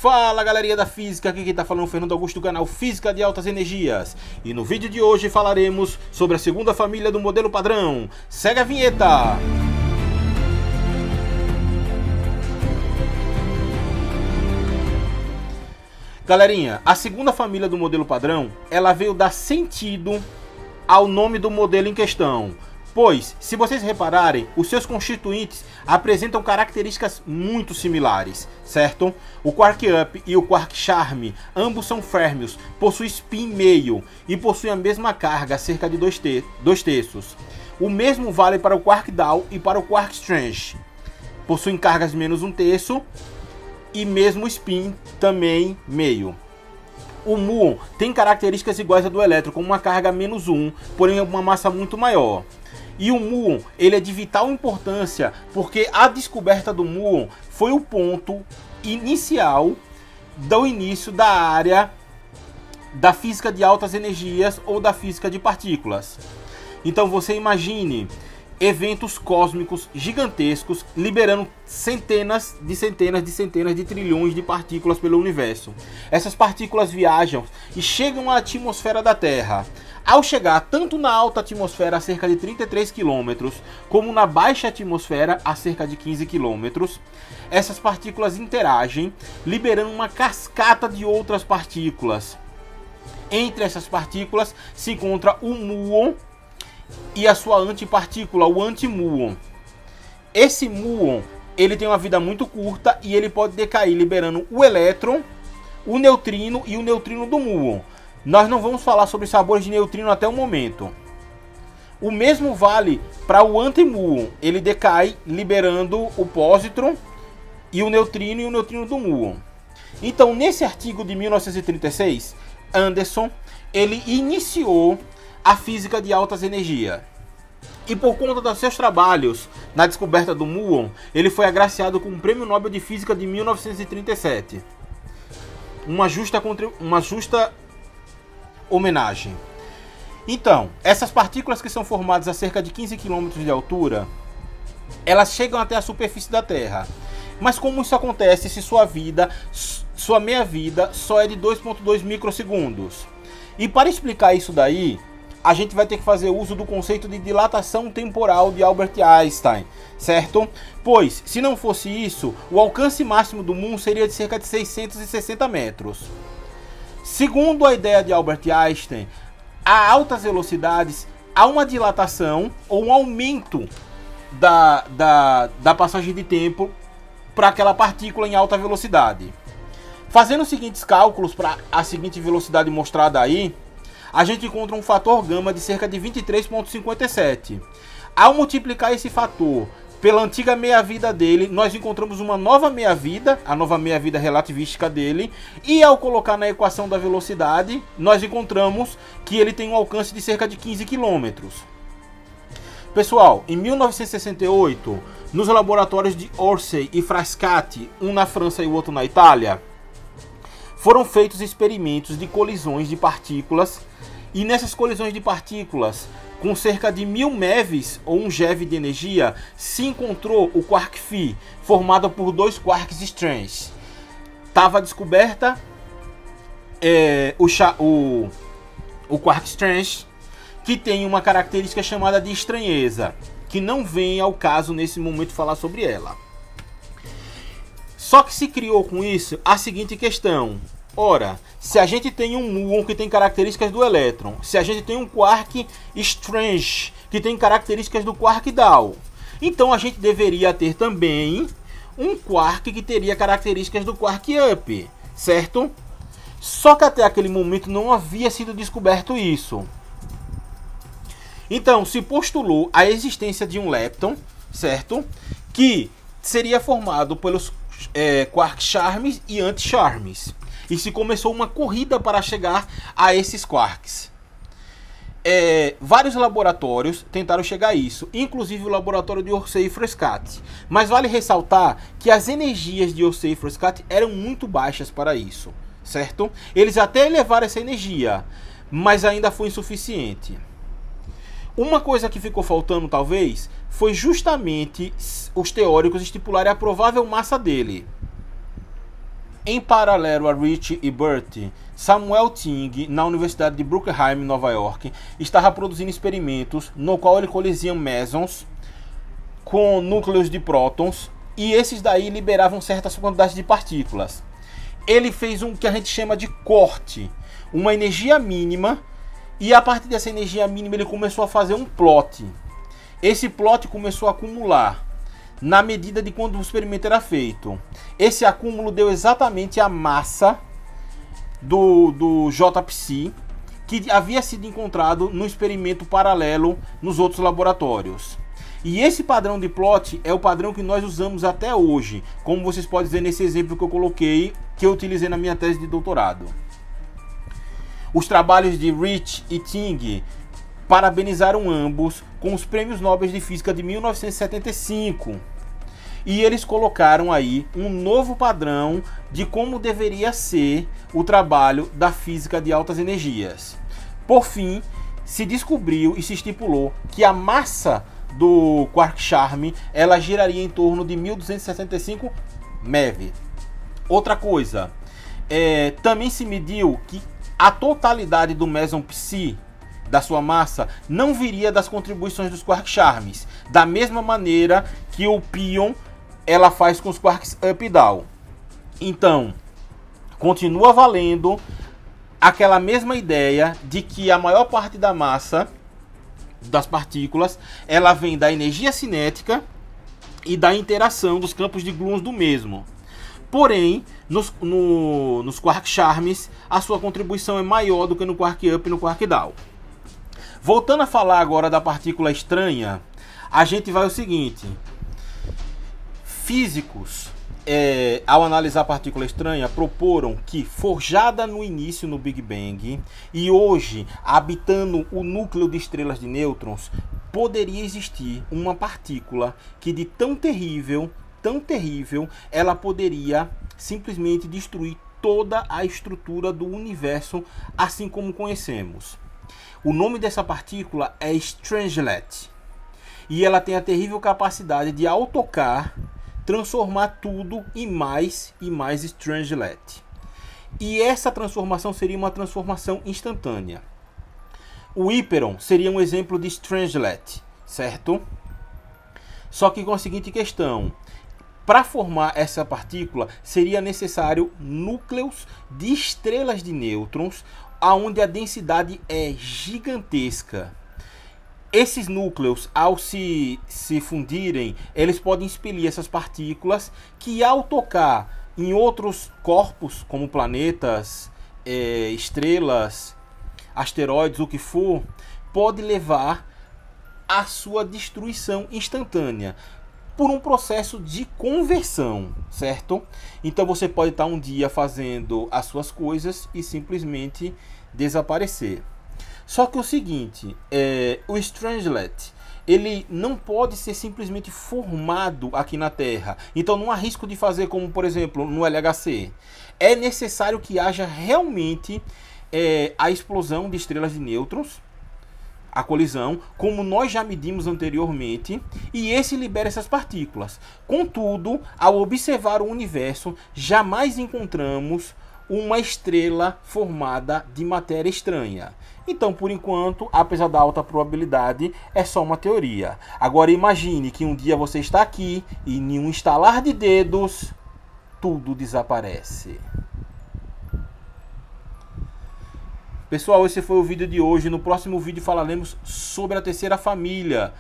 Fala galerinha da física, aqui quem tá falando é o Fernando Augusto do canal Física de Altas Energias. E no vídeo de hoje falaremos sobre a segunda família do modelo padrão. Segue a vinheta! Galerinha, a segunda família do modelo padrão, ela veio dar sentido ao nome do modelo em questão. Pois, se vocês repararem, os seus constituintes apresentam características muito similares, certo? O Quark Up e o Quark Charm, ambos são férmios, possuem spin meio e possuem a mesma carga, cerca de 2/3. O mesmo vale para o Quark Down e para o Quark Strange. Possuem cargas menos 1/3 e mesmo spin também meio. O Muon tem características iguais à do elétron, com uma carga menos 1, porém uma massa muito maior. E o Muon, ele é de vital importância, porque a descoberta do Muon foi o ponto inicial do início da área da física de altas energias ou da física de partículas. Então você imagine eventos cósmicos gigantescos liberando centenas de trilhões de partículas pelo universo. Essas partículas viajam e chegam à atmosfera da Terra. Ao chegar tanto na alta atmosfera a cerca de 33 km, como na baixa atmosfera a cerca de 15 km, essas partículas interagem, liberando uma cascata de outras partículas. Entre essas partículas se encontra o Muon e a sua antipartícula, o anti-Muon. Esse Muon, ele tem uma vida muito curta e ele pode decair liberando o elétron, o neutrino e o neutrino do Muon. Nós não vamos falar sobre sabores de neutrino até o momento. O mesmo vale para o anti-Muon. Ele decai liberando o pósitron e o neutrino do Muon. Então, nesse artigo de 1936, Anderson, ele iniciou a física de altas energias. E por conta dos seus trabalhos na descoberta do Muon, ele foi agraciado com o Prêmio Nobel de Física de 1937. Uma justa homenagem. Então, essas partículas que são formadas a cerca de 15 km de altura, elas chegam até a superfície da Terra. Mas como isso acontece se sua meia-vida só é de 2,2 microsegundos? E para explicar isso daí, a gente vai ter que fazer uso do conceito de dilatação temporal de Albert Einstein, certo? Pois, se não fosse isso, o alcance máximo do Muon seria de cerca de 660 metros. Segundo a ideia de Albert Einstein, a altas velocidades há uma dilatação ou um aumento da passagem de tempo para aquela partícula em alta velocidade. Fazendo os seguintes cálculos para a seguinte velocidade mostrada aí, a gente encontra um fator gama de cerca de 23,57. Ao multiplicar esse fator pela antiga meia-vida dele, nós encontramos uma nova meia-vida, a nova meia-vida relativística dele, e ao colocar na equação da velocidade, nós encontramos que ele tem um alcance de cerca de 15 km. Pessoal, em 1968, nos laboratórios de Orsay e Frascati, um na França e o outro na Itália, foram feitos experimentos de colisões de partículas, e nessas colisões de partículas, com cerca de 1000 MeVs ou 1 GeV de energia, se encontrou o Quark Phi, formado por dois quarks strange. Estava descoberta o Quark Strange, que tem uma característica chamada de estranheza, que não vem ao caso nesse momento falar sobre ela. Só que se criou com isso a seguinte questão. Ora, se a gente tem um Muon que tem características do elétron, se a gente tem um Quark Strange que tem características do Quark Down, então a gente deveria ter também um Quark que teria características do Quark Up, certo? Só que até aquele momento não havia sido descoberto isso. Então se postulou a existência de um lepton, certo? Que seria formado pelos Quark Charms e Anti-Charms. E se começou uma corrida para chegar a esses quarks. Vários laboratórios tentaram chegar a isso, inclusive o laboratório de Orsay e Frascati. Mas vale ressaltar que as energias de Orsay e Frascati eram muito baixas para isso, certo? Eles até elevaram essa energia, mas ainda foi insuficiente. Uma coisa que ficou faltando, talvez, foi justamente os teóricos estipularem a provável massa dele. Em paralelo a Rich e Burt, Samuel Ting, na Universidade de Brooklyn, Nova York, estava produzindo experimentos no qual ele colizia mesons com núcleos de prótons e esses daí liberavam certas quantidades de partículas. Ele fez um que a gente chama de corte, uma energia mínima, e a partir dessa energia mínima ele começou a fazer um plot. Esse plot começou a acumular na medida de quando o experimento era feito. Esse acúmulo deu exatamente a massa do JPC que havia sido encontrado no experimento paralelo nos outros laboratórios. E esse padrão de plot é o padrão que nós usamos até hoje, como vocês podem ver nesse exemplo que eu coloquei, que eu utilizei na minha tese de doutorado. Os trabalhos de Rich e Ting parabenizaram ambos com os prêmios Nobel de Física de 1975. E eles colocaram aí um novo padrão de como deveria ser o trabalho da física de altas energias. Por fim, se descobriu e se estipulou que a massa do quark-charme ela giraria em torno de 1265 MeV. Outra coisa, também se mediu que a totalidade do meson psi da sua massa não viria das contribuições dos quark-charmes, da mesma maneira que o pion ela faz com os quarks up e down. Então, continua valendo aquela mesma ideia de que a maior parte da massa das partículas ela vem da energia cinética e da interação dos campos de gluons do mesmo. Porém, nos quark-charmes, a sua contribuição é maior do que no quark up e no quark down. Voltando a falar agora da partícula estranha, a gente vai ao seguinte. Físicos, ao analisar a partícula estranha, proporam que, forjada no início no Big Bang e hoje habitando o núcleo de estrelas de nêutrons, poderia existir uma partícula que de tão terrível, ela poderia simplesmente destruir toda a estrutura do universo assim como conhecemos. O nome dessa partícula é Strangelet e ela tem a terrível capacidade de, ao tocar, transformar tudo em mais e mais Strangelet. E essa transformação seria uma transformação instantânea. O Hyperon seria um exemplo de Strangelet, certo? Só que com a seguinte questão: para formar essa partícula seria necessário núcleos de estrelas de nêutrons, onde a densidade é gigantesca. Esses núcleos, ao se fundirem, eles podem expelir essas partículas que, ao tocar em outros corpos, como planetas, estrelas, asteroides, o que for, pode levar à sua destruição instantânea por um processo de conversão, certo? Então você pode estar um dia fazendo as suas coisas e simplesmente desaparecer. Só que o seguinte, o Strangelet, ele não pode ser simplesmente formado aqui na Terra. Então não há risco de fazer como, por exemplo, no LHC. É necessário que haja realmente a explosão de estrelas de nêutrons, a colisão, como nós já medimos anteriormente, e esse libera essas partículas. Contudo, ao observar o universo, jamais encontramos uma estrela formada de matéria estranha. Então, por enquanto, apesar da alta probabilidade, é só uma teoria. Agora imagine que um dia você está aqui e em um estalar de dedos, tudo desaparece. Pessoal, esse foi o vídeo de hoje. No próximo vídeo falaremos sobre a terceira família.